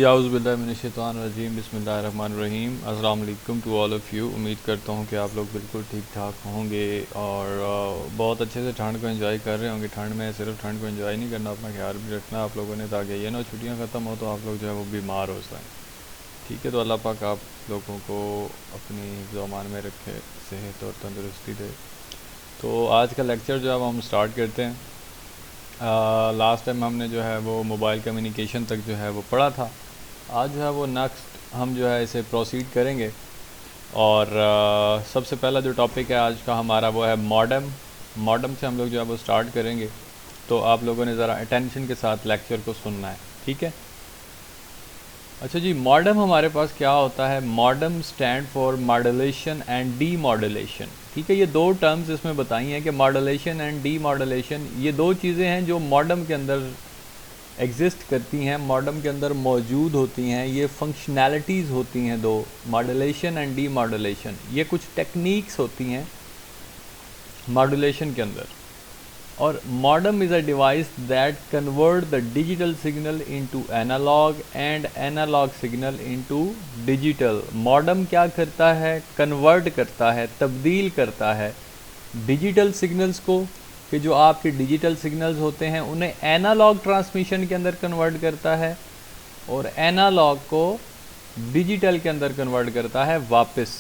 जी आउज़ुबिल्लाहिमिनश्शैतानिर्रजीम बिस्मिल्लाहिर्रहमानिर्रहीम अस्सलाम वालेकुम टू ऑल ऑफ़ यू। उम्मीद करता हूँ कि आप लोग बिल्कुल ठीक ठाक होंगे और बहुत अच्छे से ठंड को एंजॉय कर रहे होंगे। ठंड में सिर्फ ठंड को एंजॉय नहीं करना, अपना ख्याल भी रखना आप लोगों ने, ताकि ये ना छुट्टियाँ ख़त्म हो तो आप लोग जो है वो बीमार हो जाएँ। ठीक है, तो अल्लाह पाक आप लोगों को अपनी ज़मान में रखे, सेहत और तंदुरुस्ती दे। तो आज का लेक्चर जो है हम स्टार्ट करते हैं। लास्ट टाइम हमने जो है वो मोबाइल कम्युनिकेशन तक जो है वो पढ़ा था। आज जो है वो नेक्स्ट हम जो है इसे प्रोसीड करेंगे और सबसे पहला जो टॉपिक है आज का हमारा वो है मॉडेम। मॉडेम से हम लोग जो है वो स्टार्ट करेंगे, तो आप लोगों ने ज़रा अटेंशन के साथ लेक्चर को सुनना है, ठीक है। अच्छा जी, मॉडेम हमारे पास क्या होता है? Modem stand for modulation and D modulation. ठीक है, ये दो टर्म्स इसमें बताई हैं कि मॉड्यूलेशन एंड डी मॉड्यूलेशन, ये दो चीज़ें हैं जो मॉडेम के अंदर एग्जिस्ट करती हैं, मॉडेम के अंदर मौजूद होती हैं। ये फंक्शनैलिटीज़ होती हैं दो, मॉड्यूलेशन एंड डी मॉड्यूलेशन। ये कुछ टेक्निक्स होती हैं मॉड्यूलेशन के अंदर। और modem is a device that convert the digital signal into analogue and analogue signal into digital. Modem क्या करता है? कन्वर्ट करता है, तब्दील करता है डिजिटल सिग्नल्स को, कि जो आपके डिजिटल सिग्नल्स होते हैं उन्हें एनालॉग ट्रांसमिशन के अंदर कन्वर्ट करता है और एनालॉग को डिजिटल के अंदर कन्वर्ट करता है वापस।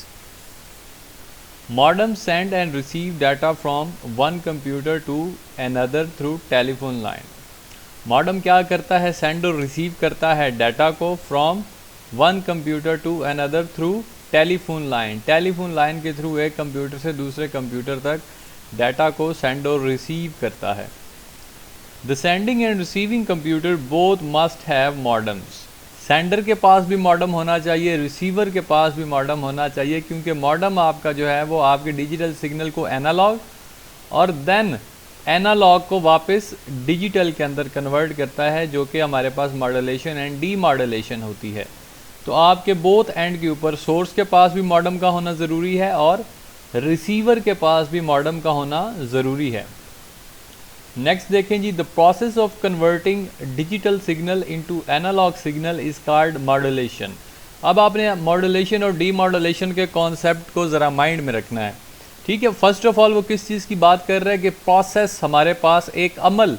Modem send and receive data from one computer to another through telephone line. Modem क्या करता है? सेंड और रिसीव करता है डाटा को from one computer to another through telephone line. Telephone line के थ्रू एक कंप्यूटर से दूसरे कंप्यूटर तक डाटा को सेंड और रिसीव करता है। The sending end receiving computer both must have modems. Sender के पास भी मॉडेम होना चाहिए, रिसीवर के पास भी मॉडेम होना चाहिए, क्योंकि मॉडेम आपका जो है वो आपके डिजिटल सिग्नल को एनालॉग और देन एनालॉग को वापस डिजिटल के अंदर कन्वर्ट करता है, जो कि हमारे पास मॉड्यूलेशन एंड डी मॉड्यूलेशन होती है। तो आपके बोथ एंड के ऊपर सोर्स के पास भी मॉडेम का होना ज़रूरी है और रिसीवर के पास भी मॉडेम का होना ज़रूरी है। नेक्स्ट देखें जी, the process of converting digital signal into analog signal is called modulation. अब आपने मॉड्यूलेशन और डी मॉड्यूलेशन के कॉन्सेप्ट को ज़रा माइंड में रखना है, ठीक है। फर्स्ट ऑफ ऑल वो किस चीज़ की बात कर रहे हैं कि प्रोसेस, हमारे पास एक अमल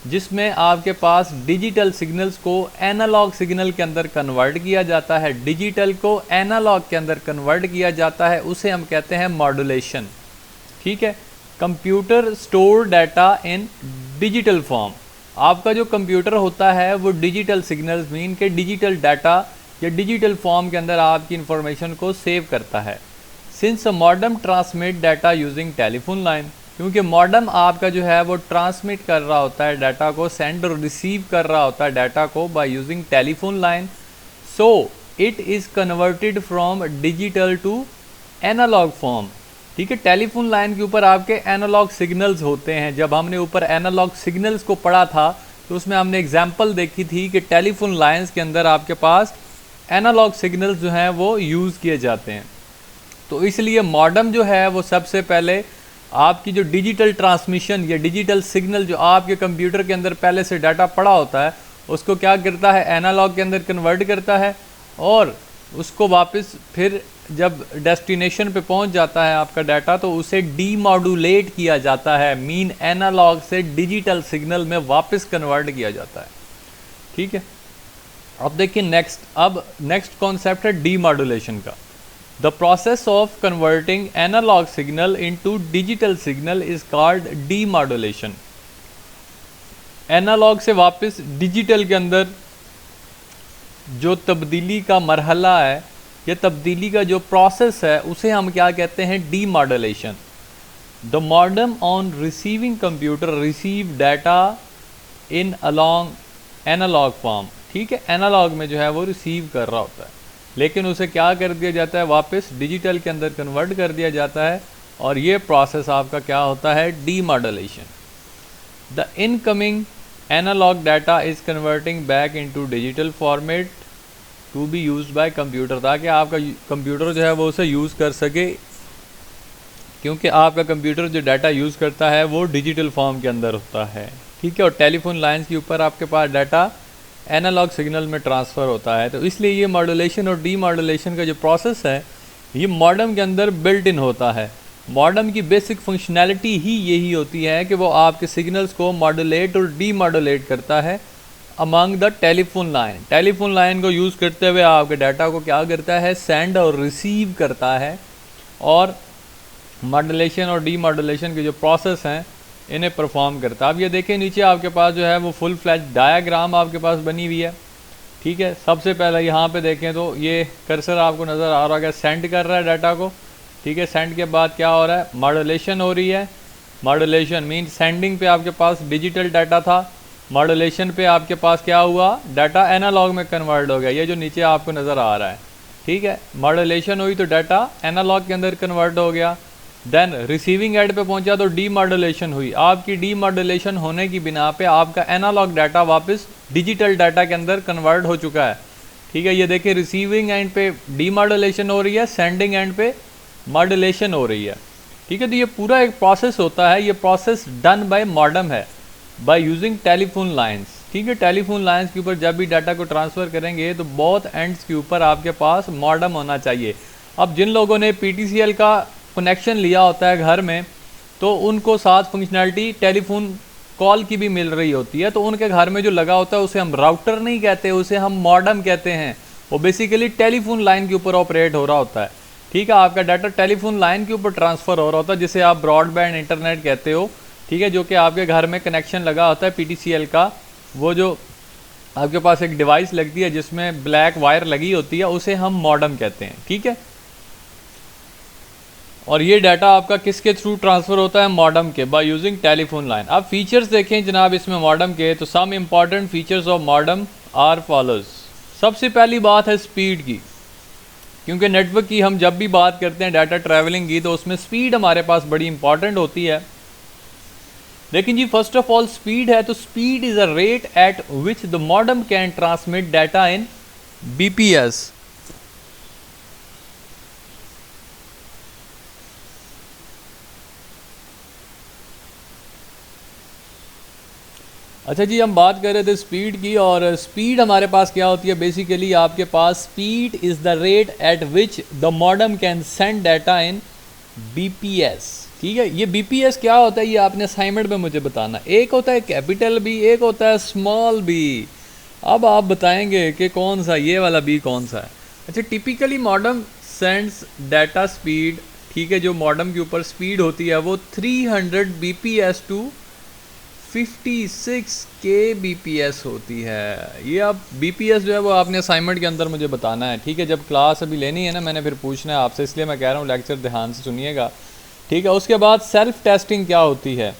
जिसमें आपके पास डिजिटल सिग्नल्स को एनालॉग सिग्नल के अंदर कन्वर्ट किया जाता है, डिजिटल को एनालॉग के अंदर कन्वर्ट किया जाता है, उसे हम कहते हैं मॉड्यूलेशन, ठीक है। Computer store data in digital form. आपका जो कंप्यूटर होता है वो डिजिटल सिग्नल्स मीन के डिजिटल डाटा या डिजिटल फॉर्म के अंदर आपकी इंफॉर्मेशन को सेव करता है। Since a modem transmit data using telephone line, क्योंकि मॉडेम आपका जो है वो ट्रांसमिट कर रहा होता है डाटा को, सेंड और रिसीव कर रहा होता है डाटा को by using telephone line, so it is converted from digital to analogue form, ठीक है। टेलीफोन लाइन के ऊपर आपके एनालॉग सिग्नल्स होते हैं। जब हमने ऊपर एनालॉग सिग्नल्स को पढ़ा था तो उसमें हमने एग्जांपल देखी थी कि टेलीफोन लाइंस के अंदर आपके पास एनालॉग सिग्नल्स जो हैं वो यूज़ किए जाते हैं। तो इसलिए मॉडेम जो है वो सबसे पहले आपकी जो डिजिटल ट्रांसमिशन या डिजिटल सिग्नल जो आपके कंप्यूटर के अंदर पहले से डाटा पड़ा होता है उसको क्या करता है? एनालॉग के अंदर कन्वर्ट करता है और उसको वापस फिर जब डेस्टिनेशन पे पहुंच जाता है आपका डाटा तो उसे डीमॉड्यूलेट किया जाता है, मीन एनालॉग से डिजिटल सिग्नल में वापस कन्वर्ट किया जाता है, ठीक है। अब देखिए नेक्स्ट कॉन्सेप्ट है डीमॉड्यूलेशन का। The process of converting analogue signal into digital signal is called demodulation. Analogue से वापस डिजिटल के अंदर जो तब्दीली का मरहला है, ये तब्दीली का जो प्रोसेस है उसे हम क्या कहते हैं? Demodulation. The modem on receiving computer receive data in along analogue form, ठीक है। एनालॉग में जो है वो रिसीव कर रहा होता है, लेकिन उसे क्या कर दिया जाता है? वापस डिजिटल के अंदर कन्वर्ट कर दिया जाता है और ये प्रोसेस आपका क्या होता है? Demodulation. The incoming analogue data is converting back into digital format to be used by computer, ताकि आपका कंप्यूटर जो है वो उसे यूज़ कर सके, क्योंकि आपका कंप्यूटर जो डाटा यूज़ करता है वो डिजिटल फॉर्म के अंदर होता है, ठीक है। और टेलीफोन लाइंस के ऊपर आपके पास डाटा एनालॉग सिग्नल में ट्रांसफ़र होता है। तो इसलिए ये मॉड्यूलेशन और डीमॉड्यूलेशन का जो प्रोसेस है ये मॉडेम के अंदर बिल्ट इन होता है। मॉडेम की बेसिक फंक्शनैलिटी ही यही होती है कि वो आपके सिग्नल्स को मॉड्यूलेट और डीमॉड्यूलेट करता है among the telephone line. Telephone line को यूज़ करते हुए आपके डाटा को क्या करता है, सेंड और रिसीव करता है, और मॉड्यूलेशन और डीमॉड्यूलेशन के जो प्रोसेस हैं इन्हें परफॉर्म करता है। अब ये देखें नीचे आपके पास जो है वो फुल फ्लैश डायाग्राम आपके पास बनी हुई है, ठीक है। सबसे पहले यहाँ पे देखें तो ये कर्सर आपको नज़र आ रहा है, सेंड कर रहा है डाटा को, ठीक है। सेंड के बाद क्या हो रहा है, मॉड्यूलेशन हो रही है। मॉड्यूलेशन मीन सेंडिंग पे आपके पास डिजिटल डाटा था, मॉड्यूलेशन पे आपके पास क्या हुआ, डाटा एनालॉग में कन्वर्ट हो गया, ये जो नीचे आपको नज़र आ रहा है, ठीक है। मॉड्यूलेशन हुई तो डाटा एनालॉग के अंदर कन्वर्ट हो गया। देन रिसीविंग एंड पे पहुंचा तो डीमॉड्यूलेशन हुई। आपकी डीमॉड्यूलेशन होने की बिना पे आपका एनालॉग डाटा वापस डिजिटल डाटा के अंदर कन्वर्ट हो चुका है, ठीक है। ये देखिए रिसीविंग एंड पे डीमॉड्यूलेशन हो रही है, सेंडिंग एंड पे मॉड्यूलेशन हो रही है, ठीक है। तो ये पूरा एक प्रोसेस होता है, ये प्रोसेस डन बाय मॉडेम है, बाय यूजिंग टेलीफोन लाइंस, ठीक है। टेलीफोन लाइंस के ऊपर जब भी डाटा को ट्रांसफ़र करेंगे तो बहुत एंड्स के ऊपर आपके पास मॉडेम होना चाहिए। अब जिन लोगों ने PTCL का कनेक्शन लिया होता है घर में तो उनको साथ फंक्शनैलिटी टेलीफोन कॉल की भी मिल रही होती है, तो उनके घर में जो लगा होता है उसे हम राउटर नहीं कहते, उसे हम मॉडेम कहते हैं। वो बेसिकली टेलीफोन लाइन के ऊपर ऑपरेट हो रहा होता है, ठीक है। आपका डाटा टेलीफोन लाइन के ऊपर ट्रांसफ़र हो रहा होता है जिसे आप ब्रॉडबैंड इंटरनेट कहते हो, ठीक है, जो कि आपके घर में कनेक्शन लगा होता है PTCL का। वो जो आपके पास एक डिवाइस लगती है जिसमें ब्लैक वायर लगी होती है उसे हम मॉडेम कहते हैं, ठीक है। और ये डाटा आपका किसके थ्रू ट्रांसफ़र होता है, मॉडेम के, बाय यूजिंग टेलीफोन लाइन। अब फीचर्स देखें जनाब इसमें मॉडेम के, तो some important features of modem are follows. सबसे पहली बात है स्पीड की, क्योंकि नेटवर्क की हम जब भी बात करते हैं डाटा ट्रैवलिंग की तो उसमें स्पीड हमारे पास बड़ी इंपॉर्टेंट होती है। लेकिन जी फर्स्ट ऑफ ऑल स्पीड है तो speed is a rate at which the modem can transmit data in BPS। अच्छा जी, हम बात कर रहे थे स्पीड की, और स्पीड हमारे पास क्या होती है, बेसिकली आपके पास speed is the rate at which the modem can send data in BPS, ठीक है। ये BPS क्या होता है ये आपने असाइनमेंट में मुझे बताना। एक होता है कैपिटल B, एक होता है स्मॉल b। अब आप बताएंगे कि कौन सा ये वाला B कौन सा है। अच्छा, typically modem sends data speed, ठीक है, जो मॉडेम के ऊपर स्पीड होती है वो 300 BPS टू 56 kbps होती है। ये अब BPS जो है वो आपने असाइनमेंट के अंदर मुझे बताना है, ठीक है। जब क्लास अभी लेनी है ना, मैंने फिर पूछना है आपसे, इसलिए मैं कह रहा हूँ लेक्चर ध्यान से सुनिएगा, ठीक है। उसके बाद सेल्फ टेस्टिंग क्या होती है,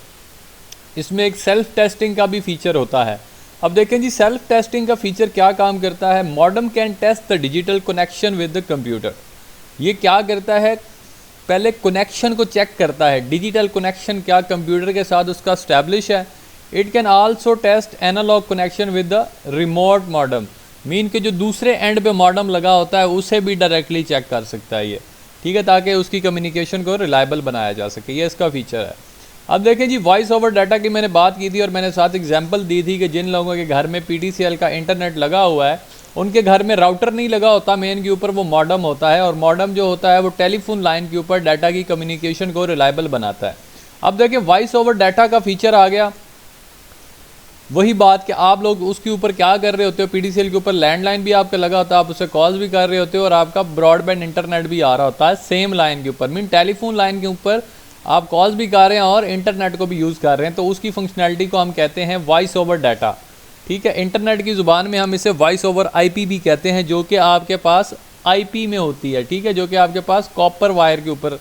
इसमें एक सेल्फ टेस्टिंग का भी फीचर होता है। अब देखें जी सेल्फ टेस्टिंग का फीचर क्या काम करता है, modem can test the digital connection with the computer. ये क्या करता है, पहले कनेक्शन को चेक करता है, डिजिटल कनेक्शन क्या कंप्यूटर के साथ उसका स्टैब्लिश है। It can also test analogue connection with the remote modem, mean के जो दूसरे एंड पे मॉडेम लगा होता है उसे भी डायरेक्टली चेक कर सकता है ये, ठीक है, ताकि उसकी कम्युनिकेशन को रिलायबल बनाया जा सके। ये इसका फीचर है। अब देखें जी वॉइस ओवर डाटा की मैंने बात की थी और मैंने साथ एग्जांपल दी थी कि जिन लोगों के घर में PTCL का इंटरनेट लगा हुआ है उनके घर में राउटर नहीं लगा होता मेन के ऊपर, वो मॉडेम होता है, और मॉडेम जो होता है वो टेलीफोन लाइन के ऊपर डाटा की कम्युनिकेशन को रिलायबल बनाता है। अब देखें वॉइस ओवर डाटा का फीचर आ गया, वही बात कि आप लोग उसके ऊपर क्या कर रहे होते हो, PTCL के ऊपर लैंडलाइन भी आपका लगा होता है, आप उससे कॉल्स भी कर रहे होते हो और आपका ब्रॉडबैंड इंटरनेट भी आ रहा होता है सेम लाइन के ऊपर, मीन टेलीफोन लाइन के ऊपर आप कॉल्स भी कर रहे हैं और इंटरनेट को भी यूज़ कर रहे हैं, तो उसकी फंक्शनैलिटी को हम कहते हैं वॉइस ओवर डाटा, ठीक है। इंटरनेट की ज़ुबान में हम इसे वॉइस ओवर IP भी कहते हैं, जो कि आपके पास IP में होती है, ठीक है, जो कि आपके पास कॉपर वायर के ऊपर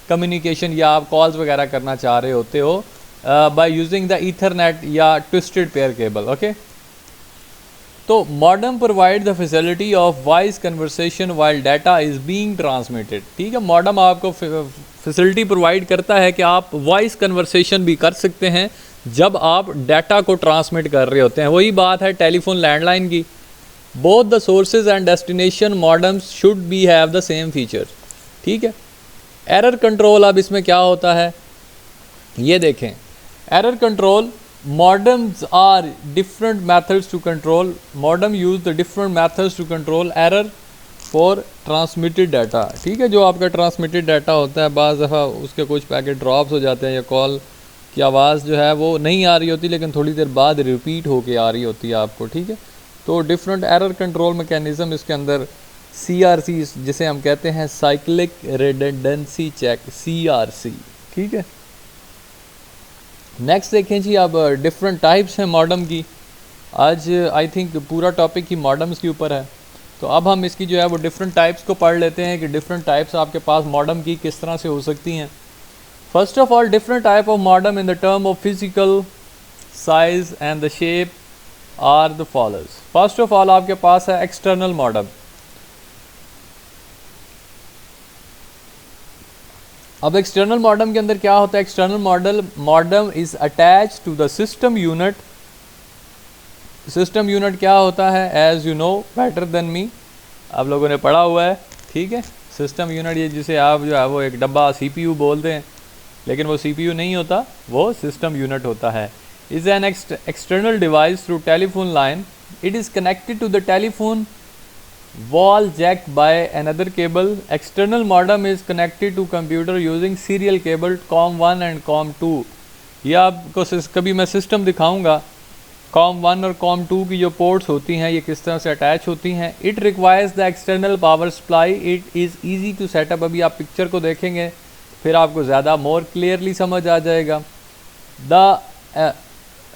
कम्युनिकेशन या आप कॉल्स वगैरह करना चाह रहे होते हो बाय यूजिंग द ईथरनेट या ट्विस्टेड पेयर केबल, ओके। तो modem provide the facility of voice conversation while data is being transmitted, ठीक है। मॉडेम आपको फैसिलिटी प्रोवाइड करता है कि आप वॉइस कन्वर्सेशन भी कर सकते हैं जब आप डाटा को ट्रांसमिट कर रहे होते हैं। वही बात है टेलीफोन लैंडलाइन की, both the sources and destination modems should be have the same feature, ठीक है। एरर कंट्रोल अब इसमें क्या होता है ये देखें। Error control modems are different methods to control, modem use the different methods to control error for transmitted data। ठीक है, जो आपका ट्रांसमिटेड डाटा होता है बाज़ दफ़ा उसके कुछ पैकेट ड्रॉप्स हो जाते हैं या कॉल की आवाज़ जो है वो नहीं आ रही होती लेकिन थोड़ी देर बाद रिपीट होके आ रही होती है आपको। ठीक है, तो डिफरेंट एरर कंट्रोल मैकेनिज़्म इसके अंदर CRC जिसे हम कहते हैं साइक्लिक रिडंडेंसी चेक, CRC। ठीक है, नेक्स्ट देखें जी, अब डिफरेंट टाइप्स हैं मॉडम की। आज आई थिंक पूरा टॉपिक ही मॉडम्स के ऊपर है, तो अब हम इसकी जो है वो डिफरेंट टाइप्स को पढ़ लेते हैं कि डिफरेंट टाइप्स आपके पास मॉडम की किस तरह से हो सकती हैं। First of all, different type of modem in the term of physical size and the shape are the follows. First of all आपके पास है एक्सटर्नल मॉडम। अब एक्सटर्नल मॉडम के अंदर क्या होता है? External modem is attach to the system unit. System unit क्या होता है? As you know better than me, आप लोगों ने पढ़ा हुआ है। ठीक है, सिस्टम यूनिट ये जिसे आप जो है वो एक डब्बा CPU बोलते हैं, लेकिन वो CPU नहीं होता, वो सिस्टम यूनिट होता है। Is an external device through telephone line. It is connected to the telephone wall jacked by another cable. External modem is connected to computer using serial cable COM1 and COM2। ये आपको कभी मैं system दिखाऊंगा, COM1 और COM2 की जो ports होती हैं ये किस तरह से अटैच होती हैं। It requires the external power supply. It is easy to setup. अभी आप पिक्चर को देखेंगे फिर आपको ज़्यादा मोर क्लियरली समझ आ जाएगा। The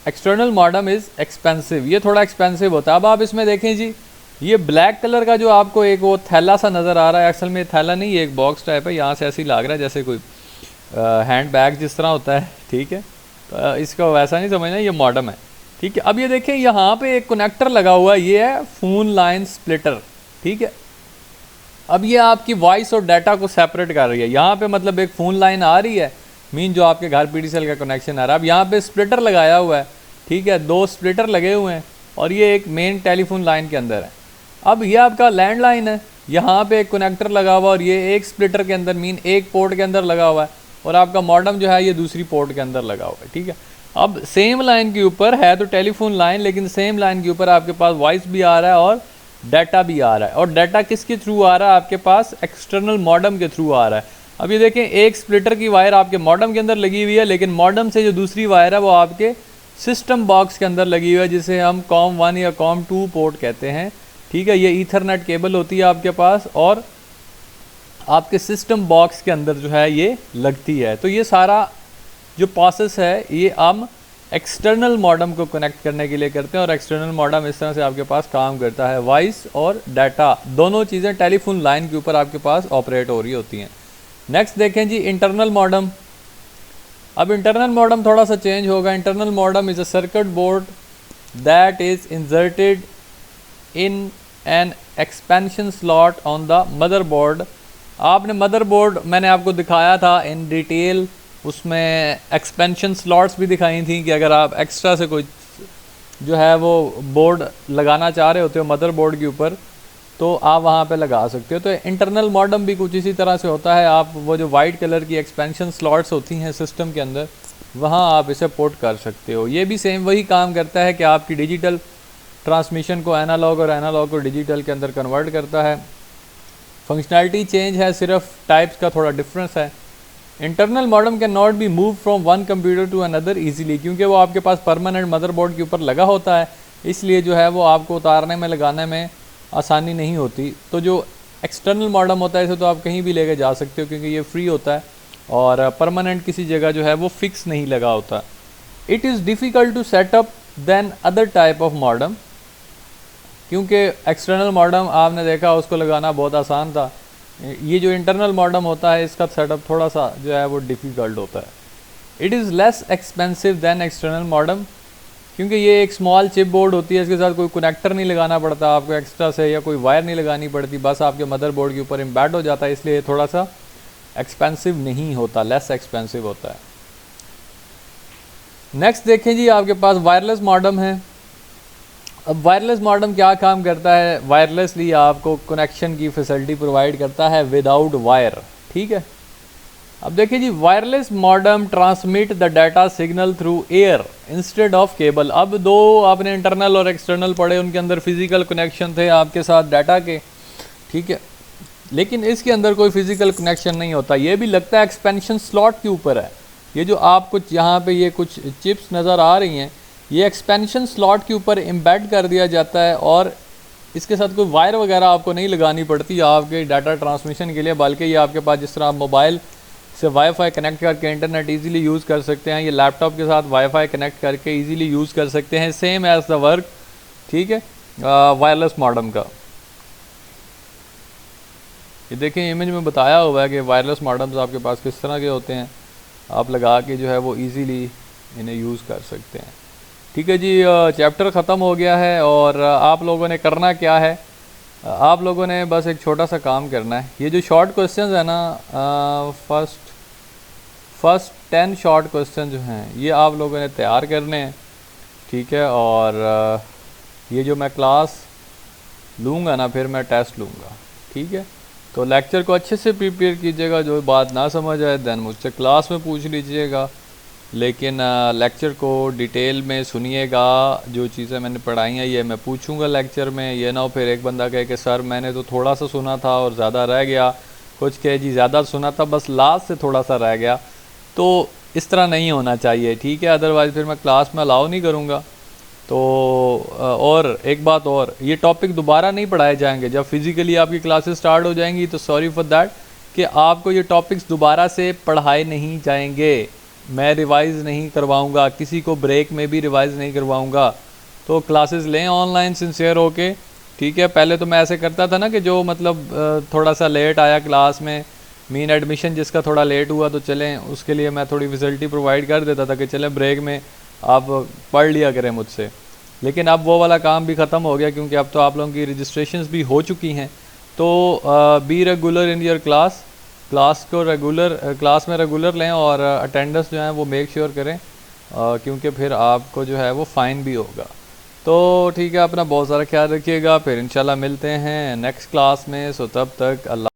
external modem is expensive. ये थोड़ा एक्सपेंसिव होता है। अब आप इसमें देखें जी, ये ब्लैक कलर का जो आपको एक वो थैला सा नज़र आ रहा है, असल में थैला नहीं, ये एक बॉक्स टाइप है। यहाँ से ऐसे ही लग रहा है जैसे कोई हैंड बैग जिस तरह होता है। ठीक है, तो इसका वैसा नहीं समझना, ये मॉडम है। ठीक है, अब ये देखें यहाँ पे एक कनेक्टर लगा हुआ है, ये है फ़ोन लाइन स्प्लिटर। ठीक है, अब ये आपकी वॉइस और डाटा को सेपरेट कर रही है। यहाँ पे मतलब एक फ़ोन लाइन आ रही है, मीन जो आपके घर PDCL का कनेक्शन आ रहा है। अब यहाँ पे स्प्लिटर लगाया हुआ है। ठीक है, 2 स्प्लिटर लगे हुए हैं और ये एक मेन टेलीफोन लाइन के अंदर है। अब ये आपका लैंडलाइन है, यहाँ पे एक कनेक्टर लगा हुआ और ये एक स्प्लिटर के अंदर मीन एक पोर्ट के अंदर लगा हुआ है और आपका मॉडम जो है ये दूसरी पोर्ट के अंदर लगा हुआ है। ठीक है, अब सेम लाइन के ऊपर है तो टेलीफोन लाइन, लेकिन सेम लाइन के ऊपर आपके पास वॉइस भी आ रहा है और डाटा भी आ रहा है। और डाटा किसके थ्रू आ रहा है? आपके पास एक्सटर्नल मॉडम के थ्रू आ रहा है। अब ये देखें, एक स्प्लिटर की वायर आपके मॉडम के अंदर लगी हुई है, लेकिन मॉडम से जो दूसरी वायर है वो आपके सिस्टम बॉक्स के अंदर लगी हुई है, जिसे हम COM1 या COM2 पोर्ट कहते हैं। ठीक है, ये ईथरनेट केबल होती है आपके पास और आपके सिस्टम बॉक्स के अंदर जो है ये लगती है। तो ये सारा जो प्रोसेस है ये हम एक्सटर्नल मॉडम को कनेक्ट करने के लिए करते हैं और एक्सटर्नल मॉडम इस तरह से आपके पास काम करता है। वॉइस और डाटा दोनों चीज़ें टेलीफोन लाइन के ऊपर आपके पास ऑपरेट हो रही होती हैं। नेक्स्ट देखें जी, इंटरनल मॉडम। अब इंटरनल मॉडम थोड़ा सा चेंज होगा। Internal modem is a circuit board that is inserted in an expansion slot on the motherboard. आपने मदरबोर्ड मैंने आपको दिखाया था इन डिटेल, उसमें एक्सपेंशन स्लॉट्स भी दिखाई थी कि अगर आप एक्स्ट्रा से कोई जो है वो बोर्ड लगाना चाह रहे होते हो मदरबोर्ड के ऊपर तो आप वहाँ पे लगा सकते हो। तो इंटरनल मॉडम भी कुछ इसी तरह से होता है। आप वो जो वाइट कलर की एक्सपेंशन स्लॉट्स होती हैं सिस्टम के अंदर, वहाँ आप इसे पोर्ट कर सकते हो। ये भी सेम वही काम करता है कि आपकी डिजिटल ट्रांसमिशन को एनालॉग और एनालॉग को डिजिटल के अंदर कन्वर्ट करता है। फंक्शनैलिटी चेंज है, सिर्फ टाइप्स का थोड़ा डिफरेंस है। Internal modem can not be move from one computer to another easily, क्योंकि वो आपके पास परमानेंट मदरबोर्ड के ऊपर लगा होता है, इसलिए जो है वो आपको उतारने में लगाने में आसानी नहीं होती। तो जो एक्सटर्नल मॉडम होता है इसे तो आप कहीं भी लेके जा सकते हो, क्योंकि ये फ्री होता है और परमानेंट किसी जगह जो है वो फिक्स नहीं लगा होता। It is difficult to setup than other type of modem, क्योंकि एक्सटर्नल मॉडम आपने देखा उसको लगाना बहुत आसान था। ये जो इंटरनल मॉडम होता है इसका सेटअप थोड़ा सा जो है वो डिफ़िकल्ट होता है। It is less expensive than external modem, क्योंकि ये एक स्मॉल चिप बोर्ड होती है, इसके साथ कोई कनेक्टर नहीं लगाना पड़ता आपको एक्स्ट्रा से, या कोई वायर नहीं लगानी पड़ती, बस आपके मदरबोर्ड के ऊपर एम्बेड हो जाता है, इसलिए थोड़ा सा एक्सपेंसिव नहीं होता, लेस एक्सपेंसिव होता है। नेक्स्ट देखें जी, आपके पास वायरलेस मॉडम है। अब वायरलेस मॉडम क्या काम करता है? वायरलेसली आपको कनेक्शन की फैसिलिटी प्रोवाइड करता है विदाउट वायर। ठीक है, अब देखिए जी, wireless modem transmit the data signal through air instead of cable. अब दो आपने इंटरनल और एक्सटर्नल पढ़े, उनके अंदर फिजिकल कनेक्शन थे आपके साथ डाटा के, ठीक है, लेकिन इसके अंदर कोई फिजिकल कनेक्शन नहीं होता। ये भी लगता है एक्सपेंशन स्लॉट के ऊपर है। ये जो आप कुछ यहाँ पे ये कुछ चिप्स नज़र आ रही हैं, ये एक्सपेंशन स्लॉट के ऊपर एम्बेड कर दिया जाता है और इसके साथ कोई वायर वगैरह आपको नहीं लगानी पड़ती आपके डाटा ट्रांसमिशन के लिए, बल्कि ये आपके पास जिस तरह आप मोबाइल से वाईफाई कनेक्ट करके इंटरनेट इजीली यूज़ कर सकते हैं, ये लैपटॉप के साथ वाईफाई कनेक्ट करके इजीली यूज़ कर सकते हैं, सेम एज द वर्क, ठीक है, वायरलेस मॉडेम का। ये देखें इमेज में बताया हुआ है कि वायरलेस मॉडेम्स आपके पास किस तरह के होते हैं, आप लगा के जो है वो इजीली इन्हें यूज़ कर सकते हैं। ठीक है जी, चैप्टर ख़त्म हो गया है और आप लोगों ने करना क्या है, आप लोगों ने बस एक छोटा सा काम करना है। ये जो शॉर्ट क्वेश्चंस है ना, फर्स्ट 10 शॉर्ट क्वेश्चन जो हैं ये आप लोगों ने तैयार करने हैं, ठीक है, और ये जो मैं क्लास लूँगा ना फिर मैं टेस्ट लूँगा, ठीक है। तो लेक्चर को अच्छे से प्रिपेयर कीजिएगा, जो बात ना समझ आए देन मुझसे क्लास में पूछ लीजिएगा, लेकिन लेक्चर को डिटेल में सुनिएगा। जो चीज़ें मैंने पढ़ाई हैं ये मैं पूछूंगा लेक्चर में, ये ना हो फिर एक बंदा कहे कि सर मैंने तो थोड़ा सा सुना था और ज़्यादा रह गया, कुछ कहे जी ज़्यादा सुना था बस लास्ट से थोड़ा सा रह गया। तो इस तरह नहीं होना चाहिए, ठीक है, अदरवाइज़ फिर मैं क्लास में अलाउ नहीं करूँगा। तो और एक बात और, ये टॉपिक दोबारा नहीं पढ़ाए जाएंगे। जब फिज़िकली आपकी क्लासेस स्टार्ट हो जाएंगी तो सॉरी फॉर दैट कि आपको ये टॉपिक्स दोबारा से पढ़ाए नहीं जाएंगे, मैं रिवाइज़ नहीं करवाऊंगा, किसी को ब्रेक में भी रिवाइज़ नहीं करवाऊंगा। तो क्लासेस लें ऑनलाइन सिंसियर होके, ठीक है। पहले तो मैं ऐसे करता था ना कि जो मतलब थोड़ा सा लेट आया क्लास में, मीन एडमिशन जिसका थोड़ा लेट हुआ तो चलें उसके लिए मैं थोड़ी फैसिलिटी प्रोवाइड कर देता था कि चलें ब्रेक में आप पढ़ लिया करें मुझसे। लेकिन अब वो वाला काम भी ख़त्म हो गया क्योंकि अब तो आप लोगों की रजिस्ट्रेशंस भी हो चुकी हैं। तो be regular in your class को रेगुलर क्लास में रेगुलर लें और अटेंडेंस जो है वो मेक श्योर करें, क्योंकि फिर आपको जो है वो फ़ाइन भी होगा। तो ठीक है, अपना बहुत सारा ख्याल रखिएगा, फिर इंशाल्लाह मिलते हैं नेक्स्ट क्लास में। सो तब तक अल्लाह।